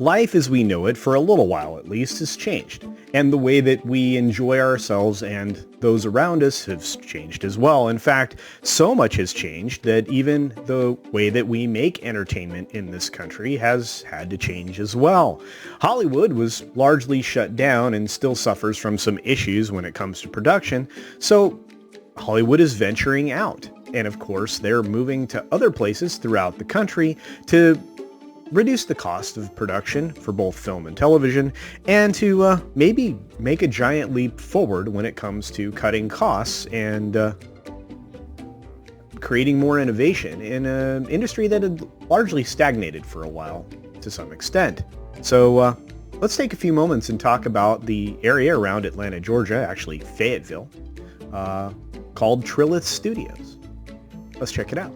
Life as we know it, for a little while at least, has changed, and the way that we enjoy ourselves and those around us has changed as well. In fact, so much has changed that even the way that we make entertainment in this country has had to change as well. Hollywood was largely shut down and still suffers from some issues when it comes to production, so Hollywood is venturing out. And of course, they're moving to other places throughout the country to reduce the cost of production for both film and television, and to maybe make a giant leap forward when it comes to cutting costs and creating more innovation in an industry that had largely stagnated for a while to some extent. So let's take a few moments and talk about the area around Atlanta, Georgia, actually Fayetteville, called Triloth Studios. Let's check it out.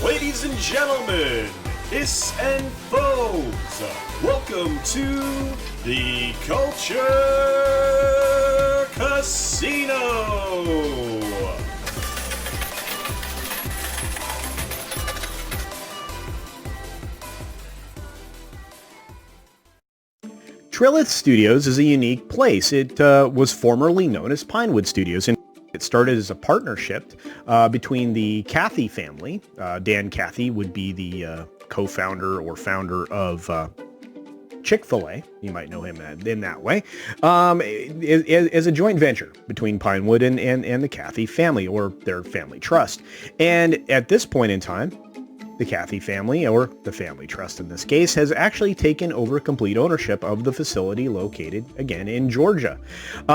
Ladies and gentlemen, Hiss and foes, welcome to the Culture Casino! Triloth Studios is a unique place. It was formerly known as Pinewood Studios, and it started as a partnership between the Cathy family. Dan Cathy would be the co-founder or founder of Chick-fil-A. You might know him in that way. As a joint venture between Pinewood and the Cathy family, or their family trust. And at this point in time, the Cathy family, or the family trust in this case, has actually taken over complete ownership of the facility located, again, in Georgia.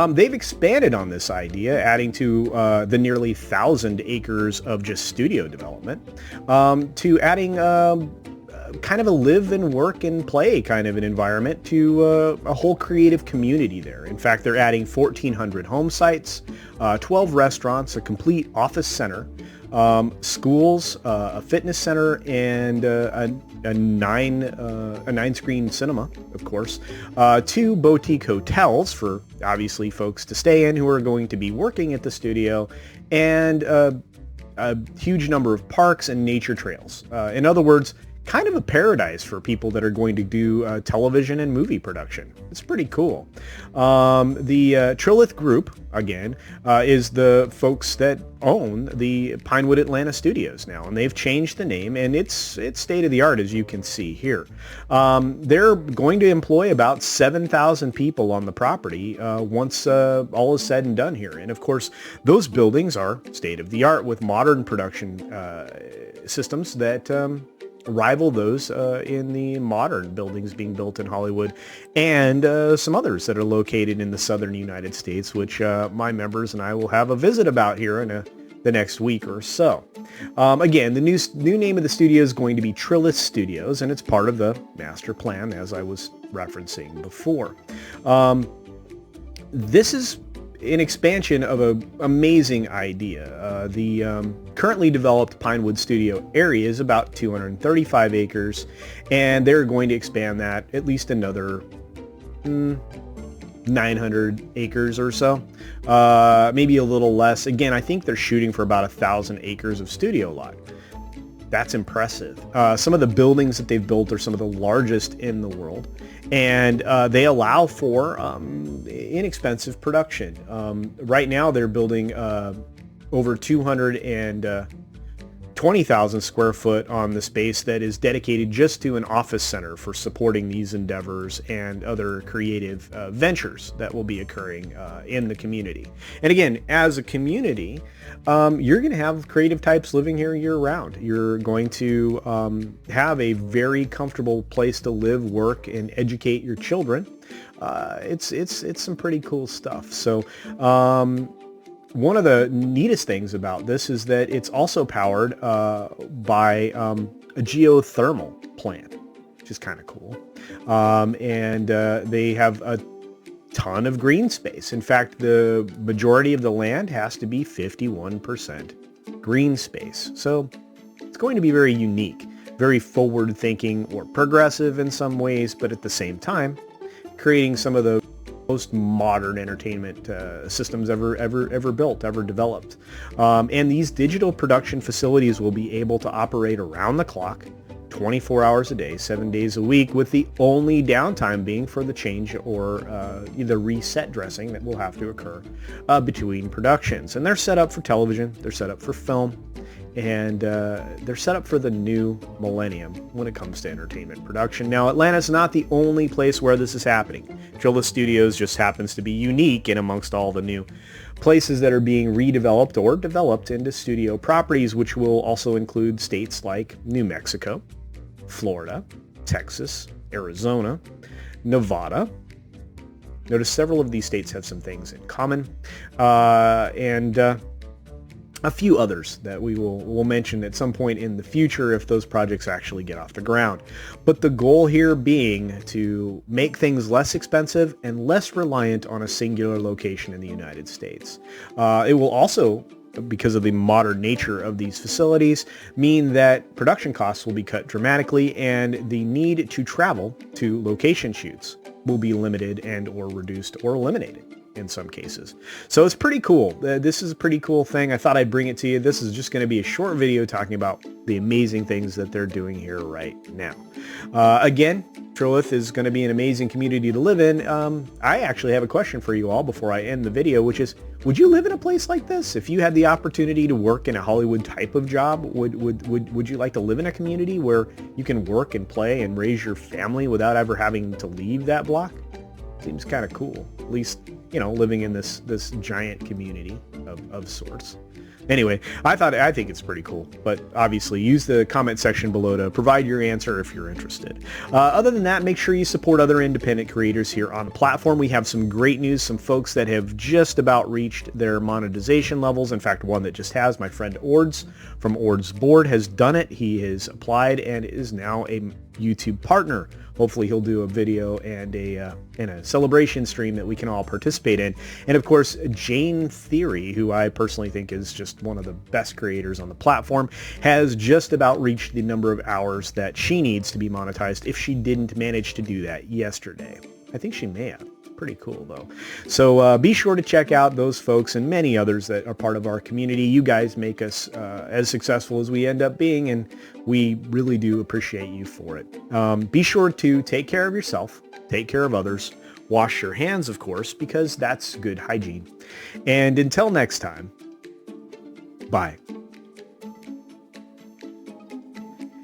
They've expanded on this idea, adding to the nearly 1,000 acres of just studio development, to adding kind of a live and work and play kind of an environment to a whole creative community there. In fact, they're adding 1,400 home sites, 12 restaurants, a complete office center, schools, a fitness center, and a nine-screen cinema, of course, 2 boutique hotels for obviously folks to stay in who are going to be working at the studio, and a huge number of parks and nature trails. In other words, kind of a paradise for people that are going to do television and movie production. It's pretty cool. The Triloth Group, again, is the folks that own the Pinewood Atlanta Studios now, and they've changed the name, and it's state-of-the-art, as you can see here. They're going to employ about 7,000 people on the property once all is said and done here. And of course, those buildings are state-of-the-art with modern production systems that rival those in the modern buildings being built in Hollywood, and some others that are located in the southern United States, which my members and I will have a visit about here in the next week or so. Again, the new name of the studio is going to be Triloth Studios, and it's part of the master plan, as I was referencing before. This is an expansion of an amazing idea. The currently developed Pinewood Studio area is about 235 acres, and they're going to expand that at least another 900 acres or so, maybe a little less. Again, I think they're shooting for about 1,000 acres of studio lot. That's impressive. Some of the buildings that they've built are some of the largest in the world, and they allow for inexpensive production. Right now they're building over 220,000 square foot on the space that is dedicated just to an office center for supporting these endeavors and other creative ventures that will be occurring in the community. And again, as a community, you're going to have creative types living here year-round. You're going to have a very comfortable place to live, work, and educate your children. It's some pretty cool stuff. So one of the neatest things about this is that it's also powered by a geothermal plant, which is kind of cool. And they have a ton of green space. In fact, the majority of the land has to be 51% green space. So it's going to be very unique, very forward-thinking or progressive in some ways, but at the same time, creating some of the most modern entertainment systems ever built, ever developed. And these digital production facilities will be able to operate around the clock, 24 hours a day, 7 days a week, with the only downtime being for the change or the reset dressing that will have to occur between productions. And they're set up for television, they're set up for film, and they're set up for the new millennium when it comes to entertainment production. Now, Atlanta's not the only place where this is happening. Triloth Studios just happens to be unique in amongst all the new places that are being redeveloped or developed into studio properties, which will also include states like New Mexico, Florida, Texas, Arizona, Nevada. Notice several of these states have some things in common, and a few others that we'll mention at some point in the future if those projects actually get off the ground. But the goal here being to make things less expensive and less reliant on a singular location in the United States. It will also, because of the modern nature of these facilities, mean that production costs will be cut dramatically, and the need to travel to location shoots will be limited and or reduced or eliminated in some cases. So it's pretty cool. This is a pretty cool thing. I thought I'd bring it to you. This is just going to be a short video talking about the amazing things that they're doing here right now. Again, Triloth is going to be an amazing community to live in. I actually have a question for you all before I end the video, which is, would you live in a place like this? If you had the opportunity to work in a Hollywood type of job, would you like to live in a community where you can work and play and raise your family without ever having to leave that block? Seems kind of cool. At least, you know, living in this giant community of sorts. Anyway, I think it's pretty cool, but obviously use the comment section below to provide your answer if you're interested. Other than that, make sure you support other independent creators here on the platform. We have some great news, some folks that have just about reached their monetization levels. In fact, one that just has, my friend Ords from Ords Board has done it. He has applied and is now a YouTube partner. Hopefully he'll do a video and a celebration stream that we can all participate in. And of course, Jane Theory, who I personally think is just one of the best creators on the platform, has just about reached the number of hours that she needs to be monetized if she didn't manage to do that yesterday. I think she may have. Pretty cool though. So be sure to check out those folks and many others that are part of our community. You guys make us as successful as we end up being, and we really do appreciate you for it. Be sure to take care of yourself, take care of others, wash your hands, of course, because that's good hygiene. And until next time, bye.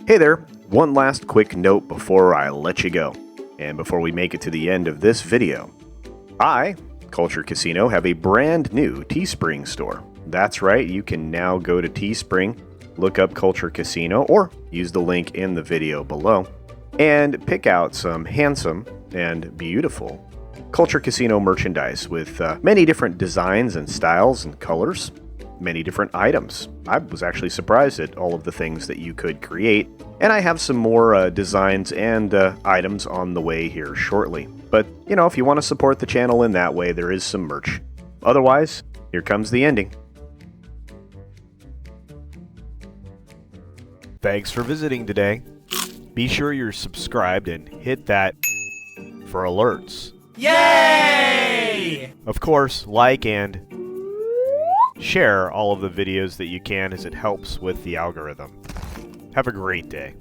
Hey there, one last quick note before I let you go. And before we make it to the end of this video, I, CultureCasino, have a brand new Teespring store. That's right, you can now go to Teespring, look up CultureCasino, or use the link in the video below, and pick out some handsome and beautiful CultureCasino merchandise with many different designs and styles and colors, many different items. I was actually surprised at all of the things that you could create, and I have some more designs and items on the way here shortly. But, you know, if you want to support the channel in that way, there is some merch. Otherwise, here comes the ending. Thanks for visiting today. Be sure you're subscribed and hit that for alerts. Yay! Of course, like and share all of the videos that you can, as it helps with the algorithm. Have a great day.